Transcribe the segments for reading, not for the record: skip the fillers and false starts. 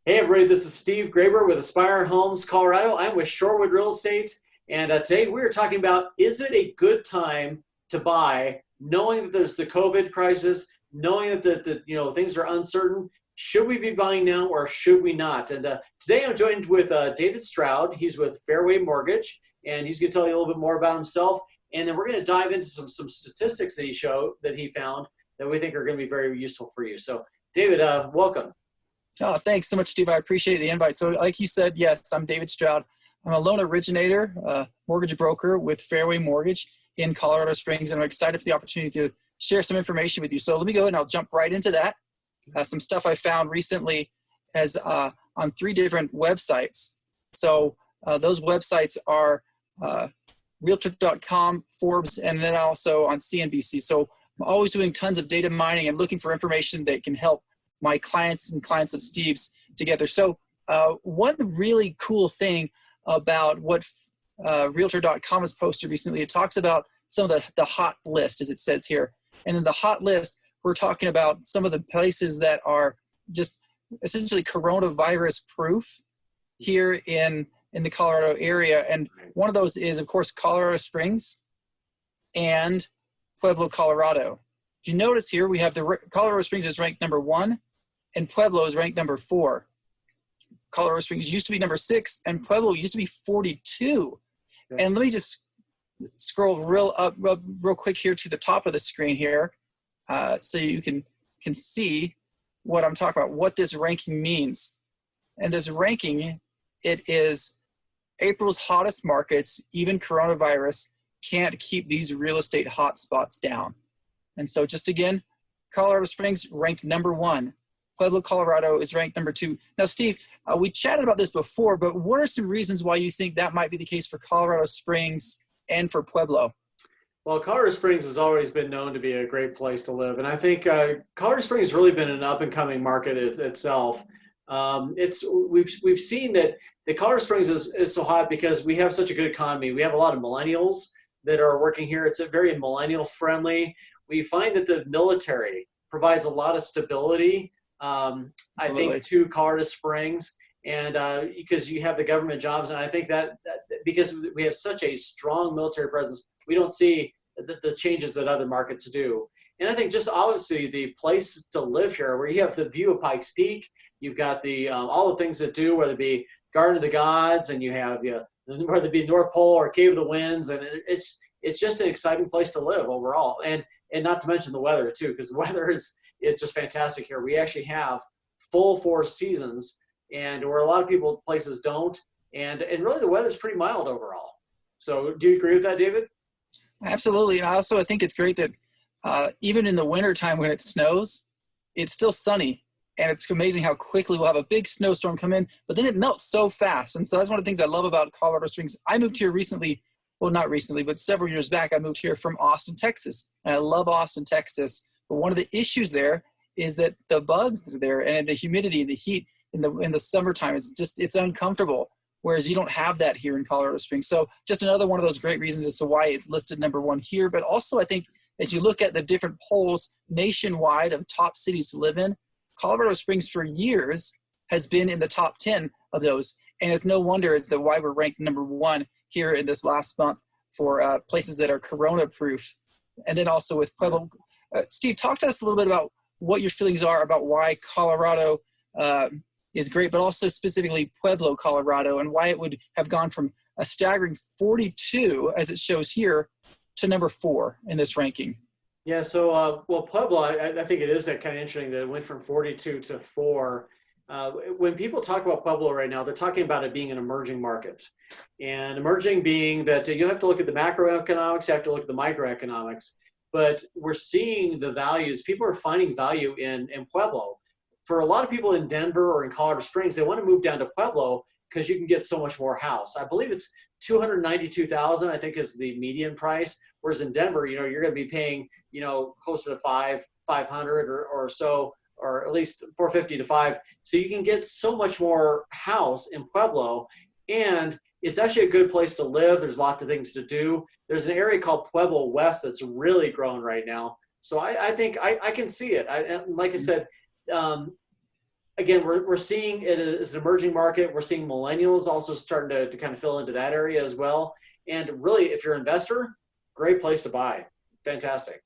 Hey everybody, this is Steve Graber with Aspire Homes Colorado. I'm with Shorewood Real Estate, and today we're talking about, is it a good time to buy, knowing that there's the COVID crisis, knowing that things are uncertain. Should we be buying now or should we not? And today I'm joined with David Stroud. He's with Fairway Mortgage, and he's going to tell you a little bit more about himself. And then we're going to dive into some statistics that he found that we think are going to be very useful for you. So, David, welcome. Oh, thanks so much, Steve. I appreciate the invite. So like you said, yes, I'm David Stroud. I'm a loan originator, mortgage broker with Fairway Mortgage in Colorado Springs, and I'm excited for the opportunity to share some information with you. So let me go ahead and I'll jump right into that. Some stuff I found recently as on 3 different websites. So those websites are Realtor.com, Forbes, and then also on CNBC. So I'm always doing tons of data mining and looking for information that can help my clients and clients of Steve's together. So one really cool thing about what Realtor.com has posted recently, it talks about some of the hot list, as it says here. And in the hot list, we're talking about some of the places that are just essentially coronavirus proof here in the Colorado area. And one of those is, of course, Colorado Springs and Pueblo, Colorado. If you notice here, we have Colorado Springs is ranked number 1, and Pueblo is ranked number 4. Colorado Springs used to be number 6, and Pueblo used to be 42. Okay. And let me just scroll real quick here to the top of the screen here, so you can see what I'm talking about, what this ranking means. And this ranking, it is April's hottest markets, even coronavirus can't keep these real estate hotspots down. And so just again, Colorado Springs ranked number 1. Pueblo, Colorado is ranked number 2. Now, Steve, we chatted about this before, but what are some reasons why you think that might be the case for Colorado Springs and for Pueblo? Well, Colorado Springs has always been known to be a great place to live. And I think Colorado Springs has really been an up-and-coming market itself. We've seen that the Colorado Springs is so hot because we have such a good economy. We have a lot of millennials that are working here. It's a very millennial-friendly. We find that the military provides a lot of stability, I think, to Colorado Springs, and because you have the government jobs, and I think that because we have such a strong military presence, we don't see the changes that other markets do. And I think just obviously the place to live here, where you have the view of Pikes Peak, you've got the all the things that do, whether it be Garden of the Gods, and you have whether it be North Pole or Cave of the Winds, and it's just an exciting place to live overall, and not to mention the weather too, because the weather is just fantastic here. We actually have full 4 seasons, and where a lot of places don't, and really the weather's pretty mild overall. So do you agree with that, David? Absolutely. And I think it's great that even in the wintertime when it snows, it's still sunny. And it's amazing how quickly we'll have a big snowstorm come in, but then it melts so fast. And so that's one of the things I love about Colorado Springs. I moved here recently, well, not recently, but several years back. I moved here from Austin, Texas. And I love Austin, Texas. But one of the issues there is that the bugs that are there and the humidity and the heat in the summertime, it's uncomfortable. Whereas you don't have that here in Colorado Springs. So just another one of those great reasons as to why it's listed number 1 here. But also I think as you look at the different polls nationwide of top cities to live in, Colorado Springs for years has been in the top 10 of those. And it's no wonder it's why we're ranked number 1 here in this last month for places that are corona-proof. And then also with Pueblo. Steve, talk to us a little bit about what your feelings are about why Colorado is great, but also specifically Pueblo, Colorado, and why it would have gone from a staggering 42, as it shows here, to number 4 in this ranking. Yeah, so, well, Pueblo, I think it is kind of interesting that it went from 42 to 4. When people talk about Pueblo right now, they're talking about it being an emerging market. And emerging being that you have to look at the macroeconomics, you have to look at the microeconomics. But we're seeing the values. People are finding value in Pueblo. For a lot of people in Denver or in Colorado Springs, they want to move down to Pueblo because you can get so much more house. I believe it's $292,000, I think, is the median price. Whereas in Denver, you're going to be paying, closer to $500 or so, or at least $450 to $500. So you can get so much more house in Pueblo, and it's actually a good place to live. There's lots of things to do. There's an area called Pueblo West that's really growing right now. So I think I can see it. Like I said, again, we're seeing it as an emerging market. We're seeing millennials also starting to kind of fill into that area as well. And really, if you're an investor, great place to buy. Fantastic.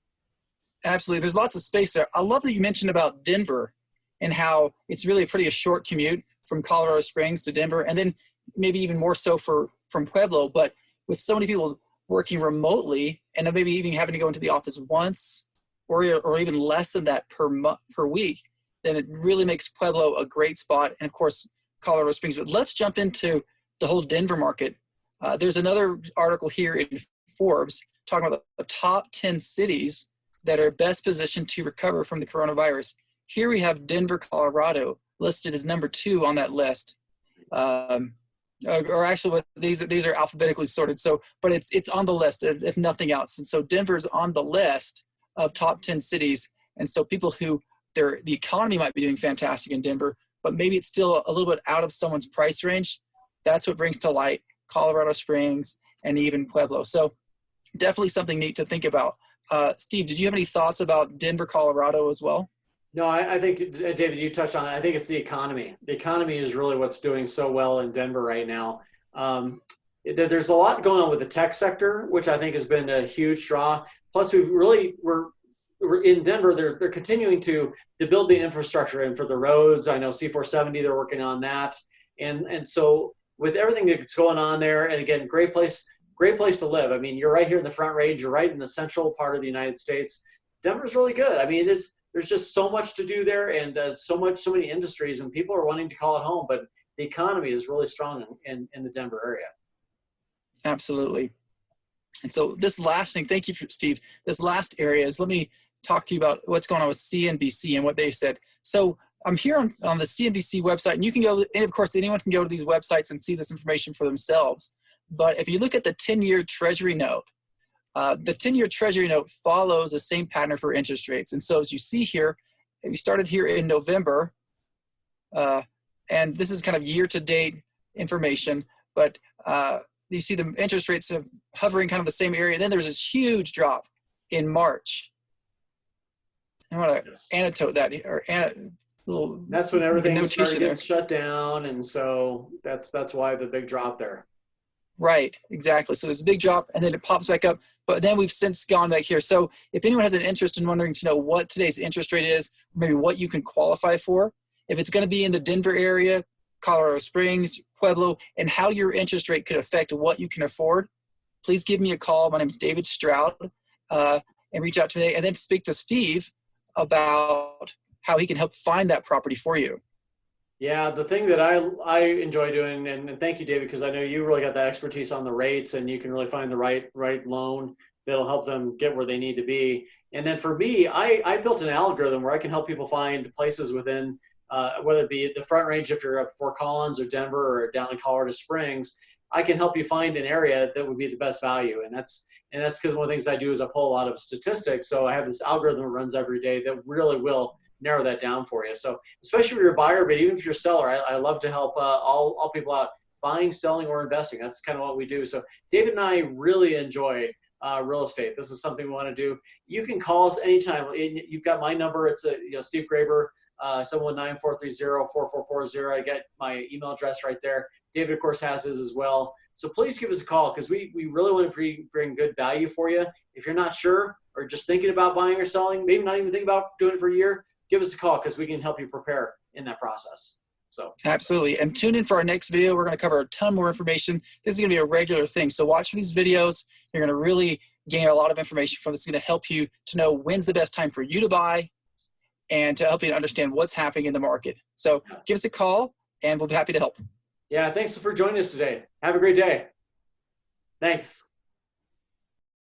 Absolutely. There's lots of space there. I love that you mentioned about Denver and how it's really a short commute from Colorado Springs to Denver, and then maybe even more so from Pueblo. But with so many people working remotely and maybe even having to go into the office once or even less than that per week, then it really makes Pueblo a great spot. And of course, Colorado Springs. But let's jump into the whole Denver market. There's another article here in Forbes talking about the top 10 cities that are best positioned to recover from the coronavirus. Here we have Denver, Colorado listed as number 2 on that list. Or actually, these are alphabetically sorted. So, but it's on the list if nothing else. And so Denver's on the list of top 10 cities. And so people who the economy might be doing fantastic in Denver, but maybe it's still a little bit out of someone's price range. That's what brings to light Colorado Springs and even Pueblo. So definitely something neat to think about. Steve, did you have any thoughts about Denver, Colorado as well? No, I think, David, you touched on it. I think it's the economy. The economy is really what's doing so well in Denver right now. There's a lot going on with the tech sector, which I think has been a huge draw. Plus, we're in Denver. They're continuing to build the infrastructure in for the roads. I know C470, they're working on that, and so with everything that's going on there, and again, great place to live. I mean, you're right here in the Front Range. You're right in the central part of the United States. Denver's really good. I mean, there's just so much to do there, and so many industries, and people are wanting to call it home. But the economy is really strong in the Denver area. Absolutely. And so this last thing, thank you, Steve. This last area is, let me talk to you about what's going on with CNBC and what they said. So I'm here on the CNBC website, and you can go, and of course, anyone can go to these websites and see this information for themselves. But if you look at the 10-year Treasury note, the 10-year Treasury note follows the same pattern for interest rates. And so as you see here, we started here in November, and this is kind of year-to-date information, but you see the interest rates have hovering kind of the same area. Then there's this huge drop in March. I want to annotate that, or that's when everything started getting shut down, and so that's why the big drop there. Right, exactly. So there's a big drop, and then it pops back up. But then we've since gone back here. So if anyone has an interest in wanting to know what today's interest rate is, maybe what you can qualify for, if it's going to be in the Denver area, Colorado Springs, Pueblo, and how your interest rate could affect what you can afford, please give me a call. My name is David Stroud, and reach out to me, and then speak to Steve about how he can help find that property for you. Yeah, the thing that I enjoy doing, and thank you, David, because I know you really got that expertise on the rates, and you can really find the right loan that'll help them get where they need to be. And then for me, I built an algorithm where I can help people find places within, whether it be the Front Range if you're up Fort Collins or Denver or down in Colorado Springs, I can help you find an area that would be the best value. And that's because one of the things I do is I pull a lot of statistics. So I have this algorithm that runs every day that really will narrow that down for you. So especially if you're a buyer, but even if you're a seller, I love to help all people out buying, selling, or investing. That's kind of what we do. So David and I really enjoy real estate. This is something we want to do. You can call us anytime. You've got my number. It's Steve Graber, 719-430-4440. I get my email address right there. David, of course, has his as well. So please give us a call, because we really want to bring good value for you. If you're not sure or just thinking about buying or selling, maybe not even thinking about doing it for a year, give us a call, because we can help you prepare in that process. So absolutely. And tune in for our next video. We're going to cover a ton more information. This is going to be a regular thing. So watch for these videos. You're going to really gain a lot of information from this. It's going to help you to know when's the best time for you to buy and to help you to understand what's happening in the market. So give us a call, and we'll be happy to help. Yeah, thanks for joining us today. Have a great day. Thanks.